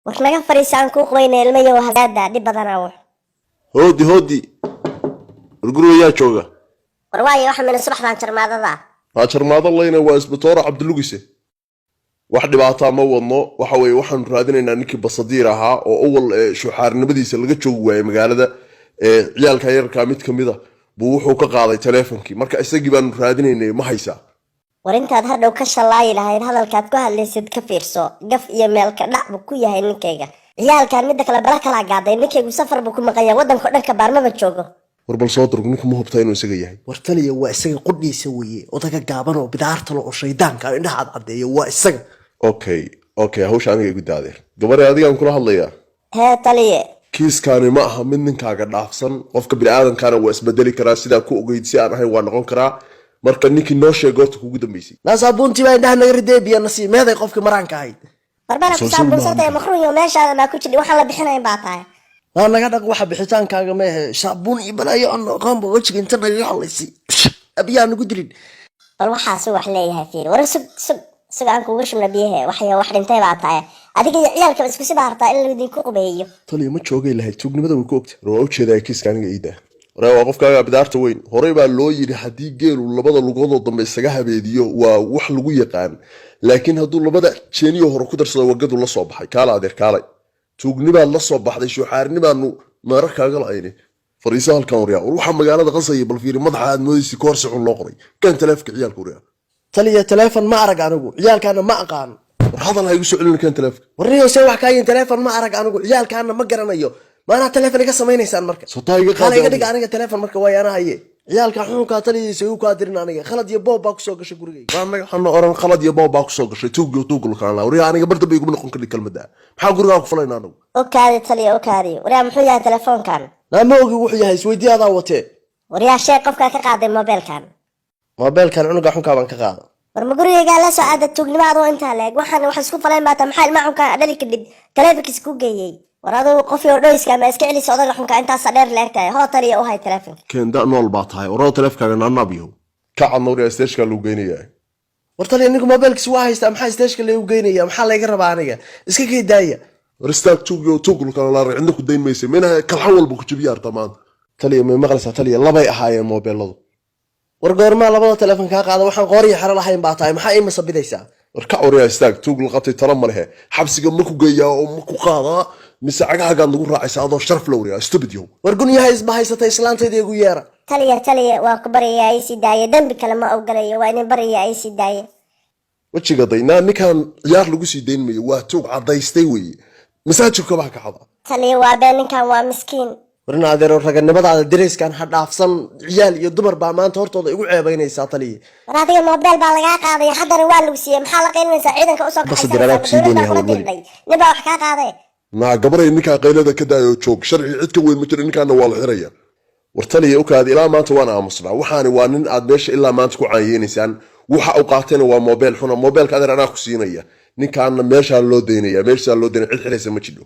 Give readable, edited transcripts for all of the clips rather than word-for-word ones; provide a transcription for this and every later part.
وكنا فريسان كوك وين المية وهذا دي بدنا هودي القرو يا شوقة ورواية واحد من الصبح عن شرماضة ذا شرماضة الله ينوى اسبتورة عبد اللوقسي واحد بعطاه موضنا وحوي وحن رادين إن نكي بصديرها أو أول شحار نبدي سلقة شوقة مقالة ده عيال كاير كاميت كميدة بوحو كقاضي تليفونكي مركا استجيبان رادين إن ما هيسا ورنت هذا لو كش الله يلهين هذا الكاتكوها اللي سيد كفير سو قف يميل كلا بكويا هاي نكيجا عيال كان مدك لبركة لا قاعدة نكيج وسفر بكون مقيا ودم كنا كبار ما بتشوقه وربل صوتك نكم مو بتاين وسجيه wartaliya waa isaga qodhiisa weeye odaga gaaban oo bidaarta loo shaydaanka indhaha cadeeyo waa isaga اوكي hawsha aniga igu daadeer gabar adigan kula hadlaya ها تليه kiiskaani ma aha mid ninkaaga dhaafsan qofka bini'aadamkana waa isbedeli karaa sida ku ogeyd si aan ahayn waa noqon karaa marka ninkii noo sheegay horta kugu dambeysay naasabunti baa indhaha naga riday biyo nasiimeeday qofka maraanka ahayd barbara ku saabsan maqruun iyo meesha ma ku jiri waxa la bixinayn baa tahay waa naga dhaq waxa bixitaankaaga ma aha saabun iyo balaayo aan qaan boo wajiga inta naga hadlaysay abiyaan ugu dirin bal waxa soo wax leeyahay fiir war sug aan kugu shimna biyaha wax dhintay baa tahay adiga ciyaalka isku si baartaa in la idin ku qubeeyo taliya ma joogay lahayd tuugnimada way ku ogtay waa u jeedaa kiiska aniga iida waraa waa qofkaaga bidaarta weyn horey baa loo yiri hadii geelu labada lugood dambe isaga habeediyo waa wax lagu yaqaan laakiin haduu labada jeeniyo hore ku darsado wagadu la soo baxay kaala adeer kaalay tuugnimada la soo baxday shuxaarnimaanu markaaga laayeen fariisa halkan wariya waxa magaalada qasay bal fiiri madaxa aad moodisi koorsi xun loo qoray kan taleefka ciyaalka wariya taliya telefoon ma arag anigu ciyaalkaana ma aqaan war hadal ay igu soo celin kan taleefka warriyo say wax ka yiin telefoon ma arag anigu ciyaalkaana ma garanayo maana telefoon iga sameeynaysan marka soo taayiga qaad iga aniga telefoon marka waa yana haye ciyaalka xunka taliyiisa uu ka dirin aniga khalad iyo boob baa ku soo gashay gurigayga waanaga xanno oran khalad iyo boob baa ku soo gashay tuugul kaan la wariya aniga barta bay igu noqon kali kalmada maxaa guriga ku falayna anigu okaadi taliya okaadi wariya muxuu yahay telefoonkan ma ogi wuxuu yahay isweydiyaada watee wariya sheeg qofka ka qaaday mobilkan cunuga xunka baan ka qaado war ma gurigayga la soo aada tuugnimaada oo inta leeg waxaan wax isku falayn baa maxay ilma xunka dhali kadib telefonkiisa ku geeyay waradu qof iyo dhoyska ma iska celis odaga xunka intaas dheer leegtahay hoo taliya u hay telefonka kenda nool baa tahay warada telefonkaaga naanabiyo ka cadnowriya steeshka lagu geynayaa war taliya nigu mobilkiisa waa haystaa maxaa steeshka lagu geynayaa maxaa laga rabaa aniga iska geedaaya war istaag tuugul kala la ricin ku deyn meesay meena kalxan walba ku jibiya artamaan taliya ma maqlaysaa taliya labay ahaayeen mobiladu war goorma labada telefoon ka qaada waxaan qooriyo xaro lahayn baa tahay maxaa ima sabidaysaa war ka wariya istaag tuugul qabtay tala ma lehe xabsiga ma ku geeyaa oo ma ku qaadaa mise cagahaaga lagu raacaysaa adoo sharaf la wariya stupid yow war gunyaha isba haysatay islaantayda igu yeera taliya waa ku bariyaa ay si daaya dambi kale ma ogolayo waa in bariyaa ay si daaya wajiga dayna ninkan ciyaar lagu sii deynmayo waa tuug cadaystay weeye masaajidka baa ka xada taliya waa been ninkan waa miskiin warna adeero raganimadaada dareyskan ha dhaafsan ciyaal iyo dumar baa maanta hortooda igu ceebaynaysaa taliya war adiga mobil baa laga qaaday haddana waa lagu siiyay maxaa la qeynaysaa ciidanka u soo kaxaysan niba wax ka qaaday ma gabaray ninka qaylada ka daayo joog sharci cid ka weyn ma jiro ninkaana waa la xiraya war taliya u kaadi ilaa maanta waan aamusnaa waxaani waa nin aad meesha ilaa maanta ku caayeenaysaan waxa uu qaatayna waa mobil xuna mobilka adeer anaa ku siinaya ninkaana meesha loo deynaya meesha loo deynay cid xiraysa ma jiro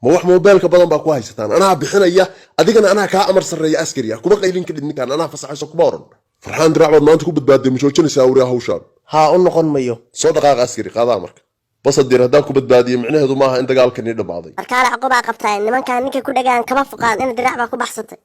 ma wax mobilka badan baa ku haysataan anaa bixinaya adigana anaa ka amar sareeya askariya kuma qaylin kadib ninkaan anaa fasaxayso kuma oran farxaan diracbaad maanta ku badbaaday ma joojinaysaa wariya hawshaan haa u noqon mayo soo dhaqaaqa askari qaadaa marka bas haddii haddaan ku badbaadiyo micnaheedu maaha in dagaalkani dhammaaday markaale caqubaa qabtaa nimankaan ninka ku dhagaan kama foqaan in dirac baa ku baxsatay